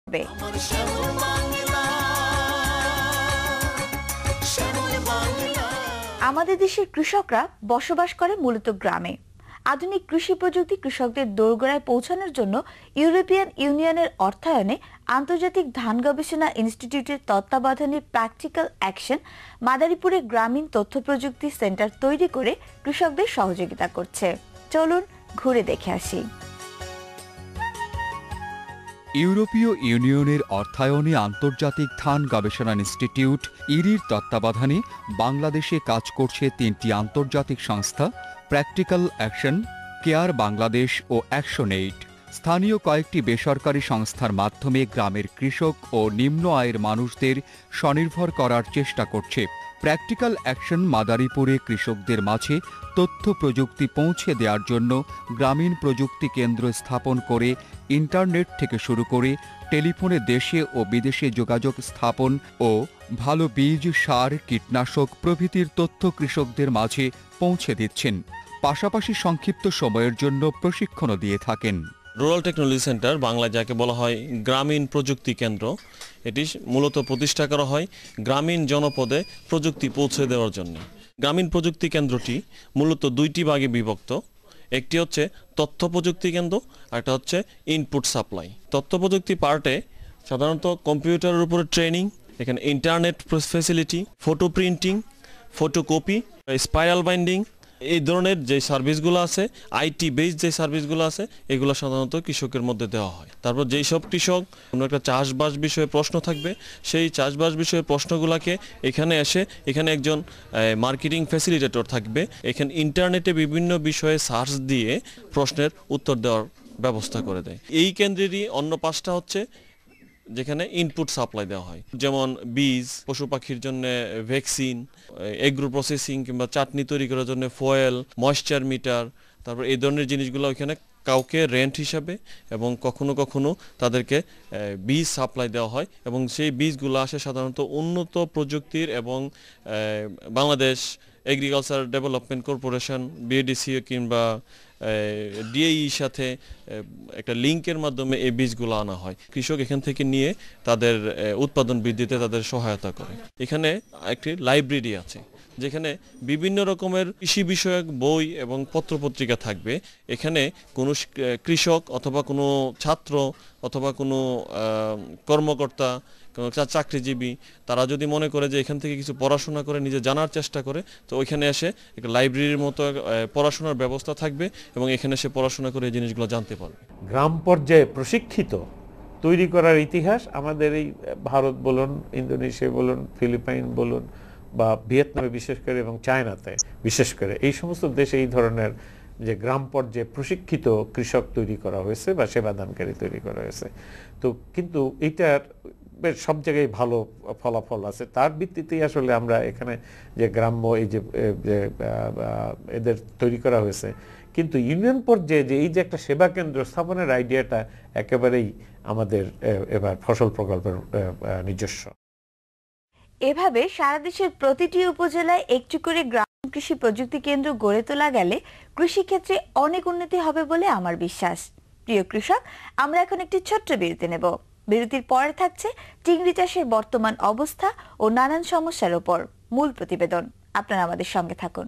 হবে। আমাদের দেশের কৃষকরা বসবাস করে মূলত গ্রামে। আধুনিক কৃষি প্রযুক্তি কৃষকদের দোরগোড়ায় পৌঁছানোর জন্য ইউরোপিয়ান ইউনিয়নের অর্থায়নে আন্তর্জাতিক ধান গবেষণা ইনস্টিটিউটের তত্ত্বাবধানে প্র্যাকটিক্যাল অ্যাকশন মাদারীপুরে গ্রামীণ তথ্য প্রযুক্তি সেন্টার তৈরি করে কৃষকদের সহযোগিতা করছে। চলুন ঘুরে দেখে আসি। ইউরোপীয় ইউনিয়নের অর্থায়নে আন্তর্জাতিক ধান গবেষণা ইনস্টিটিউট ইরির তত্ত্বাবধানে বাংলাদেশে কাজ করছে ৩টি আন্তর্জাতিক সংস্থা প্র্যাকটিক্যাল অ্যাকশন, কেয়ার বাংলাদেশ ও অ্যাকশনএইড। স্থানীয় কয়েকটি বেসরকারি সংস্থার মাধ্যমে গ্রামের কৃষক ও নিম্ন আয়ের মানুষদের স্বনির্ভর করার চেষ্টা করছে। প্র্যাকটিক্যাল অ্যাকশন মাদারীপুরে কৃষকদের মাঝে তথ্য প্রযুক্তি পৌঁছে দেওয়ার জন্য গ্রামীণ প্রযুক্তি কেন্দ্র স্থাপন করে ইন্টারনেট থেকে শুরু করে টেলিফোনে দেশে ও বিদেশে যোগাযোগ স্থাপন ও ভালো বীজ, সার, কীটনাশক প্রভৃতির তথ্য কৃষকদের মাঝে পৌঁছে দিচ্ছেন। পাশাপাশি সংক্ষিপ্ত সময়ের জন্য প্রশিক্ষণও দিয়ে থাকেন। রুরাল টেকনোলজি সেন্টার, বাংলায় যাকে বলা হয় গ্রামীণ প্রযুক্তি কেন্দ্র, এটি মূলত প্রতিষ্ঠা করা হয় গ্রামীণ জনপদে প্রযুক্তি পৌঁছে দেওয়ার জন্য। গ্রামীণ প্রযুক্তি কেন্দ্রটি মূলত দুইটি ভাগে বিভক্ত। একটি হচ্ছে তথ্য প্রযুক্তি কেন্দ্র, আর একটা হচ্ছে ইনপুট সাপ্লাই। তথ্য প্রযুক্তি পার্টে সাধারণত কম্পিউটারের উপরে ট্রেনিং, এখানে internet facility, photo printing, photocopy, spiral binding, এই ধরনের যে সার্ভিসগুলো আছে, আইটি বেসড যে সার্ভিসগুলো আছে, এগুলো সাধারণত কৃষকের মধ্যে দেওয়া হয়। তারপর যেই সব কৃষক কোনো একটা চাষবাস বিষয়ে প্রশ্ন থাকবে, সেই চাষবাস বিষয়ে প্রশ্নগুলোকে এখানে এসে এখানে একজন মার্কেটিং ফ্যাসিলিটেটর থাকবে, এখানে ইন্টারনেটে বিভিন্ন বিষয়ে সার্চ দিয়ে প্রশ্নের উত্তর দেওয়ার ব্যবস্থা করে দেয়। এই কেন্দ্রেরই অন্য পাশটা হচ্ছে যেখানে ইনপুট সাপ্লাই দেওয়া হয়, যেমন বীজ, পশু পাখির জন্য ভ্যাকসিন, এগ্রো প্রসেসিং কিংবা চাটনি তৈরি করার জন্য ফয়েল, ময়েশ্চার মিটার, তারপর এই ধরনের জিনিসগুলো ওইখানে কাউকে রেন্ট হিসাবে এবং কখনো কখনো তাদেরকে বীজ সাপ্লাই দেওয়া হয়, এবং সেই বীজগুলো আসে সাধারণত উন্নত প্রযুক্তির এবং Bangladesh agriculture development corporation BADC কিংবা ডিএইর সাথে একটা লিঙ্কের মাধ্যমে এই বীজগুলো আনা হয়। কৃষক এখান থেকে নিয়ে তাদের উৎপাদন বৃদ্ধিতে তাদের সহায়তা করে। এখানে একটি লাইব্রেরি আছে যেখানে বিভিন্ন রকমের কৃষি বিষয়ক বই এবং পত্রপত্রিকা থাকবে। এখানে কোনো কৃষক অথবা কোনো ছাত্র অথবা কোনো কর্মকর্তা, কোনো চাকরিজীবী, তারা যদি মনে করে যে এখান থেকে কিছু পড়াশোনা করে নিজে জানার চেষ্টা করে, তো ওইখানে এসে একটা লাইব্রেরির মতো পড়াশোনার ব্যবস্থা থাকবে এবং এখানে এসে পড়াশোনা করে এই জিনিসগুলো জানতে পারবে। গ্রাম পর্যায়ে প্রশিক্ষিত তৈরি করার ইতিহাস আমাদের এই ভারত বলুন, ইন্দোনেশিয়া বলুন, ফিলিপাইন বলুন বা ভিয়েতনামে বিশেষ করে এবং চায়নাতে বিশেষ করে, এই সমস্ত দেশে এই ধরনের যে গ্রাম পর্যায়ে প্রশিক্ষিত কৃষক তৈরি করা হয়েছে বা সেবাদানকারী তৈরি করা হয়েছে। তো কিন্তু এইটার সব জায়গায় ভালো ফলাফল আছে। তার ভিত্তিতেই আসলে আমরা এখানে যে গ্রাম্য এই যে এদের তৈরি করা হয়েছে, কিন্তু ইউনিয়ন পর্যায়ে যে এই যে একটা সেবা কেন্দ্র স্থাপনের আইডিয়াটা একেবারেই আমাদের এবার ফসল প্রকল্পের নিজস্ব। এভাবে সারা দেশের প্রতিটি উপজেলায় একটি করে গ্রাম কৃষি প্রযুক্তি কেন্দ্র গড়ে তোলা গেলে কৃষিক্ষেত্রে অনেক উন্নতি হবে বলে আমার বিশ্বাস। প্রিয় কৃষক, আমরা এখন একটি ছোট্ট বিরতি নেব। বিরতির পরে থাকছে চিংড়ি চাষের বর্তমান অবস্থা ও নানান সমস্যার উপর মূল প্রতিবেদন। আপনারা আমাদের সঙ্গে থাকুন।